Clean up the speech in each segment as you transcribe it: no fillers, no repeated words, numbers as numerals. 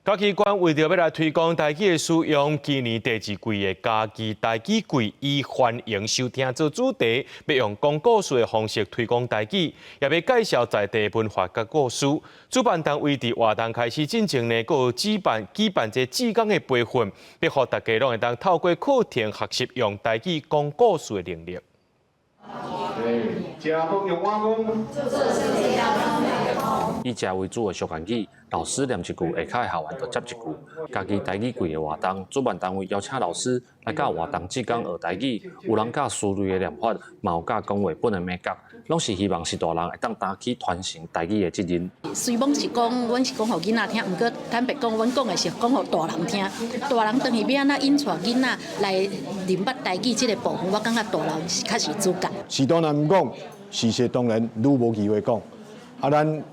嘉义县为着要来推广台语的使用，今年第2季的嘉义台语季以欢迎收听做主题，要用讲故事的方式推广台语，也要介绍在地文化甲故事。主办单位伫活动开始进前呢，佫有举办这志工的培训，要让大家拢会当透过课程学习用台语讲故事的能力。以食为主的俗汉语，老师念一句，下骹的校员就接一句。家己台语季的活动，主办单位邀请老师来教活动志工学台语，有人教思维的念法，嘛有教讲话本的美感，拢是希望是大人会当担起传承台语的责任。虽讲是讲，阮是讲互囡仔听，毋过坦白讲，阮讲的是讲互大人听。大人当然要安怎引带囡仔来明白台语这个部分，我感觉大人是较是主角。是当然毋讲，事实当然愈无机会讲。咱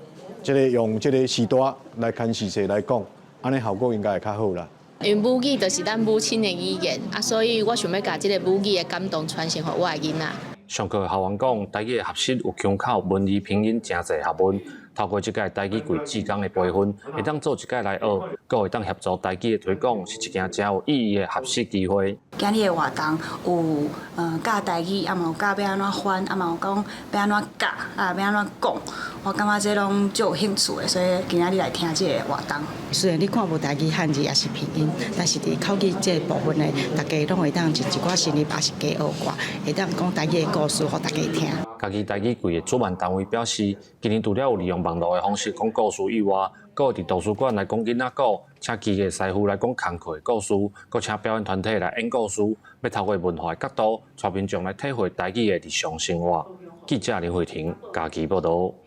用这个时代来看事实来讲，安尼效果应该会较好啦。因为母语就是咱母亲的语言啊，所以我想要把这个母语的感动传承给我的囡仔。上课的校员讲，台语的学习有腔口、文字、拼音真侪学问。透过这届台语季志工的培训，会当做一届来学，阁会当协助台语的推广，是一件真有意义的学习机会。今日的活动有教台语，啊嘛有教要安怎翻，啊嘛有讲要安怎教，啊要安怎讲，我感觉这拢足有兴趣的，所以今仔日来听这个活动。虽然你看无台语汉字也是拼音，但是伫口语这部分呢，大家拢会当一寡新的也是加学过，会当讲台语的故事互大家听。家己台语季的主办单位表示，今年除了有利用网络的方式讲故事以外，阁有伫图书馆来讲囡仔故，请记的师傅来讲工课的故事，阁请表演团体来演故事，要透过文化的角度，带民众来体会台语的日常生活。记者林慧婷，家己报道。